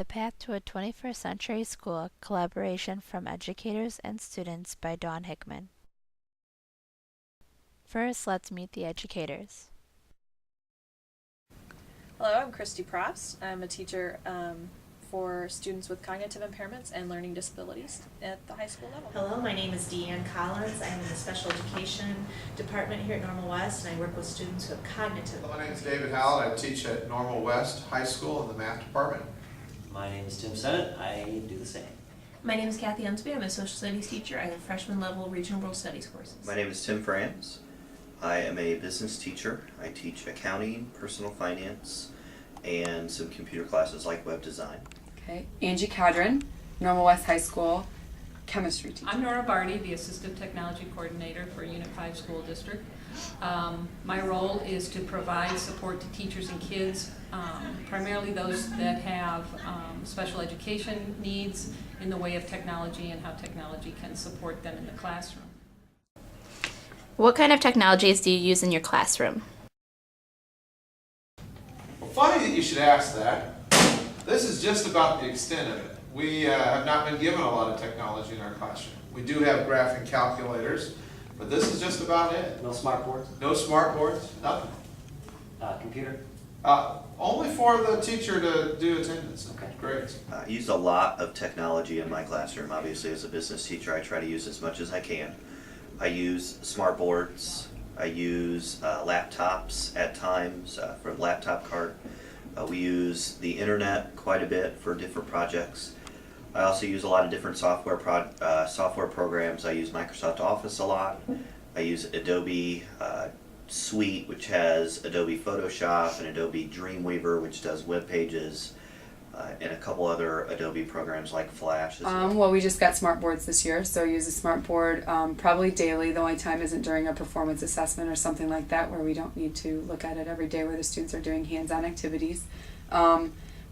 The Path to a 21st Century School, collaboration from educators and students by Dawn Hickman. First, let's meet the educators. Hello, I'm Christy Prost. I'm a teacher for students with cognitive impairments and learning disabilities at the high school level. Hello, my name is Deanne Collins. I'm in the special education department here at Normal West, and I work with students who have cognitive. My name is David Howell. I teach at Normal West High School in the math department. My name is Tim Sennett. I do the same. My name is Kathy Unsby. I'm a social studies teacher. I have freshman level regional world studies courses. My name is Tim Franz. I am a business teacher. I teach accounting, personal finance, and some computer classes like web design. Okay, Angie Cadron, Normal West High School, chemistry teacher. I'm Nora Barty, the Assistive Technology Coordinator for Unit 5 School District. My role is to provide support to teachers and kids, primarily those that have special education needs in the way of technology and how technology can support them in the classroom. What kind of technologies do you use in your classroom? Well, funny that you should ask that. This is just about the extent of it. We have not been given a lot of technology in our classroom. We do have graphing calculators, but this is just about it. No smart boards? No smart boards, nothing. Computer? Only for the teacher to do attendance. Okay. Great. I use a lot of technology in my classroom. Obviously, as a business teacher, I try to use as much as I can. I use smart boards. I use laptops at times for laptop cart. We use the internet quite a bit for different projects. I also use a lot of different software programs. I use Microsoft Office a lot. I use Adobe Suite, which has Adobe Photoshop, and Adobe Dreamweaver, which does web pages, and a couple other Adobe programs like Flash as well. Well, we just got smart boards this year, so use a smart board probably daily. The only time isn't during a performance assessment or something like that, where we don't need to look at it every day, where the students are doing hands-on activities.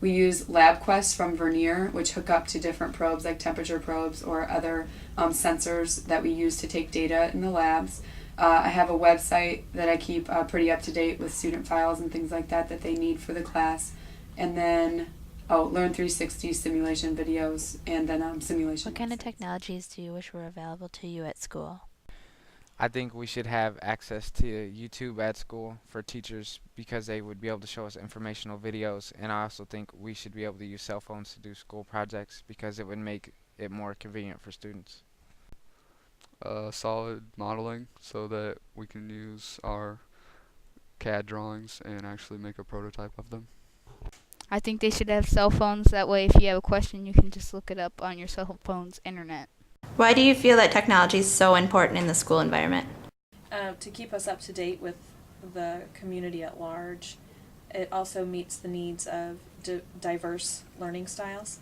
We use LabQuest from Vernier, which hook up to different probes like temperature probes or other sensors that we use to take data in the labs. I have a website that I keep pretty up to date with student files and things like that they need for the class. And then, Learn 360 simulation videos, and then simulation. What kind of technologies do you wish were available to you at school? I think we should have access to YouTube at school for teachers because they would be able to show us informational videos, and I also think we should be able to use cell phones to do school projects because it would make it more convenient for students. Solid modeling so that we can use our CAD drawings and actually make a prototype of them. I think they should have cell phones. That way, if you have a question, you can just look it up on your cell phone's internet. Why do you feel that technology is so important in the school environment? To keep us up to date with the community at large. It also meets the needs of diverse learning styles.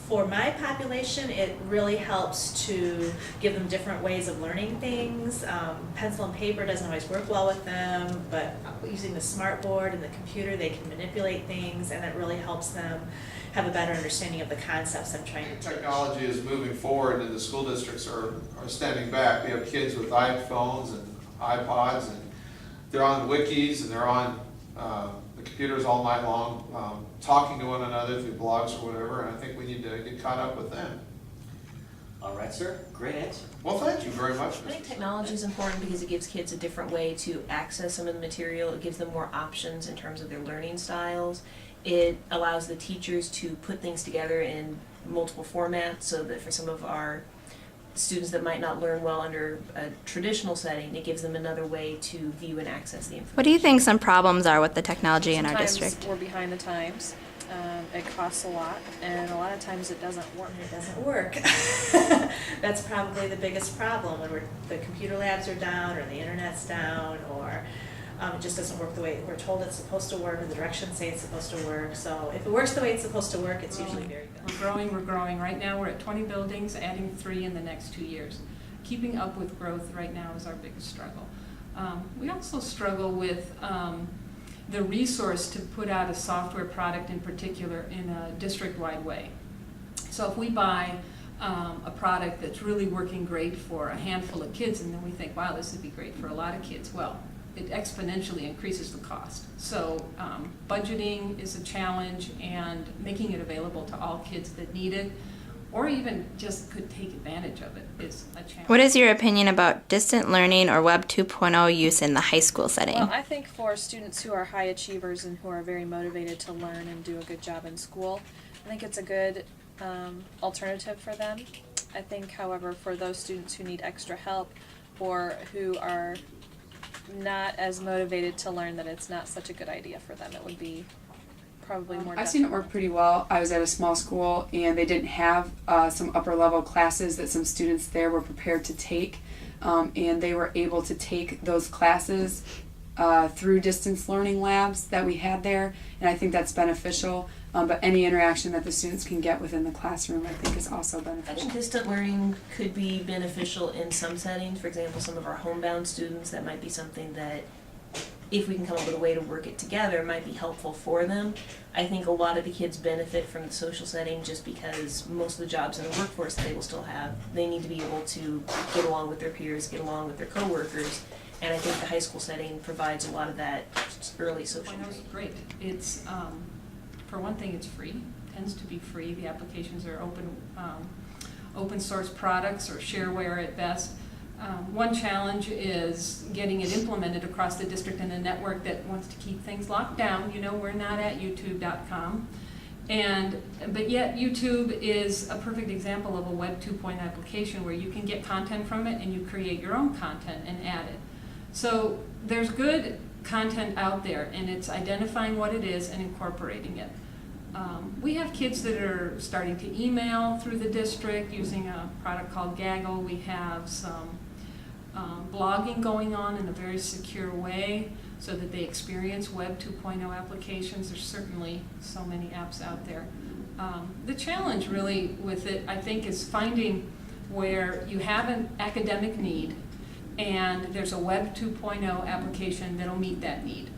For my population, it really helps to give them different ways of learning things. Pencil and paper doesn't always work well with them, but using the smart board and the computer, they can manipulate things, and it really helps them have a better understanding of the concepts I'm trying to teach. Technology is moving forward and the school districts are standing back. We have kids with iPhones and iPods, and they're on wikis and they're on the computers all night long, talking to one another through blogs or whatever, and I think we need to get caught up with them. All right, sir. Great answer. Well, thank you very much. I think technology is important because it gives kids a different way to access some of the material. It gives them more options in terms of their learning styles. It allows the teachers to put things together in multiple formats so that for some of our students that might not learn well under a traditional setting, it gives them another way to view and access the information. What do you think some problems are with the technology in our Sometimes district? we're behind the times. It costs a lot, and a lot of times it doesn't work. It doesn't work. That's probably the biggest problem when the computer labs are down or the internet's down, or it just doesn't work the way we're told it's supposed to work, or the directions say it's supposed to work. So if it works the way it's supposed to work, it's usually very good. We're growing. Right now we're at 20 buildings, adding 3 in the next 2 years. Keeping up with growth right now is our biggest struggle. We also struggle with the resource to put out a software product in particular in a district-wide way. So if we buy a product that's really working great for a handful of kids, and then we think, wow, this would be great for a lot of kids. Well, it exponentially increases the cost. So budgeting is a challenge, and making it available to all kids that need it, or even just could take advantage of it, is a challenge. What is your opinion about distant learning or Web 2.0 use in the high school setting? Well, I think for students who are high achievers and who are very motivated to learn and do a good job in school, I think it's a good alternative for them. I think, however, for those students who need extra help or who are not as motivated to learn, that it's not such a good idea for them. It would be probably more I've seen it work detrimental. pretty well. I was at a small school and they didn't have some upper level classes that some students there were prepared to take, and they were able to take those classes through distance learning labs that we had there, and I think that's beneficial. But any interaction that the students can get within the classroom, I think, is also I beneficial. think distant learning could be beneficial in some settings. For example, some of our homebound students, that might be something that, if we can come up with a way to work it together, might be helpful for them. I think a lot of the kids benefit from the social setting just because most of the jobs in the workforce that they will still have, they need to be able to get along with their peers, get along with their coworkers, and I think the high school setting provides a lot of that early social Point is training. great. It's, for one thing, it's free, tends to be free. The applications are open source products or shareware at best. One challenge is getting it implemented across the district in a network that wants to keep things locked down. You know, we're not at youtube.com. But yet YouTube is a perfect example of a Web 2.0 application where you can get content from it and you create your own content and add it. So there's good content out there, and it's identifying what it is and incorporating it. We have kids that are starting to email through the district using a product called Gaggle. We have some blogging going on in a very secure way so that they experience Web 2.0 applications. There's certainly so many apps out there. The challenge really with it, I think, is finding where you have an academic need and there's a Web 2.0 application that'll meet that need.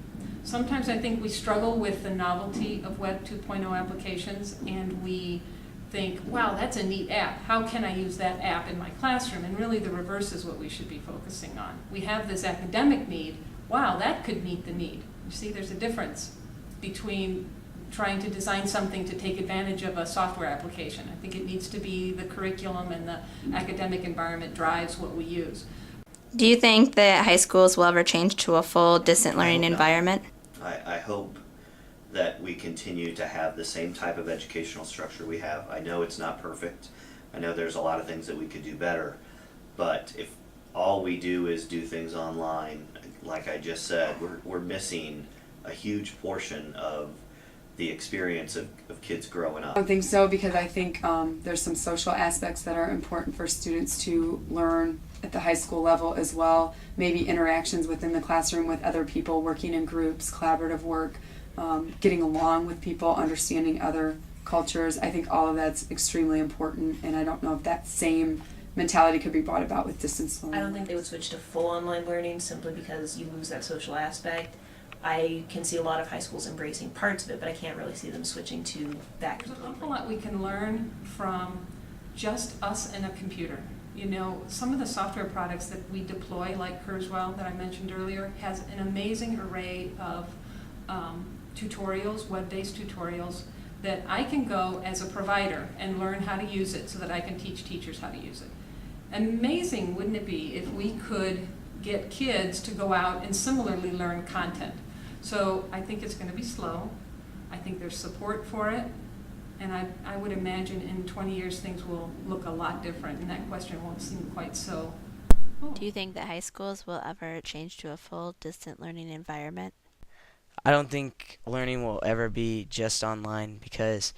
Sometimes I think we struggle with the novelty of Web 2.0 applications, and we think, wow, that's a neat app. How can I use that app in my classroom? And really the reverse is what we should be focusing on. We have this academic need. Wow, that could meet the need. You see, there's a difference between trying to design something to take advantage of a software application. I think it needs to be the curriculum and the academic environment drives what we use. Do you think that high schools will ever change to a full distant learning I hope not. environment? I hope that we continue to have the same type of educational structure we have. I know it's not perfect. I know there's a lot of things that we could do better. But if all we do is do things online, like I just said, we're missing a huge portion of the experience of kids growing I up. don't think so, because I think there's some social aspects that are important for students to learn at the high school level as well. Maybe interactions within the classroom with other people, working in groups, collaborative work, getting along with people, understanding other cultures. I think all of that's extremely important, and I don't know if that same mentality could be brought about with distance learning. I don't think they would switch to full online learning simply because you lose that social aspect. I can see a lot of high schools embracing parts of it, but I can't really see them switching to that There's an completely. awful lot we can learn from just us and a computer. You know, some of the software products that we deploy, like Kurzweil that I mentioned earlier, has an amazing array of tutorials, web-based tutorials, that I can go as a provider and learn how to use it so that I can teach teachers how to use it. Amazing, wouldn't it be, if we could get kids to go out and similarly learn content? So I think it's going to be slow. I think there's support for it. And I would imagine in 20 years things will look a lot different, and that question won't seem quite so. Oh. Do you think that high schools will ever change to a full distant learning environment? I don't think learning will ever be just online because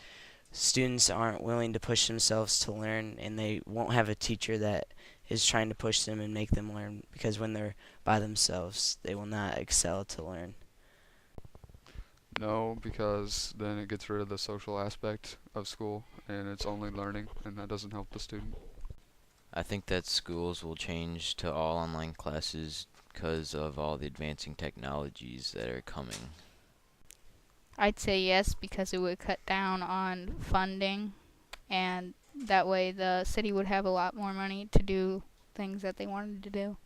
students aren't willing to push themselves to learn, and they won't have a teacher that is trying to push them and make them learn, because when they're by themselves, they will not excel to learn. No, because then it gets rid of the social aspect of school and it's only learning, and that doesn't help the student. I think that schools will change to all online classes because of all the advancing technologies that are coming. I'd say yes, because it would cut down on funding, and that way the city would have a lot more money to do things that they wanted to do.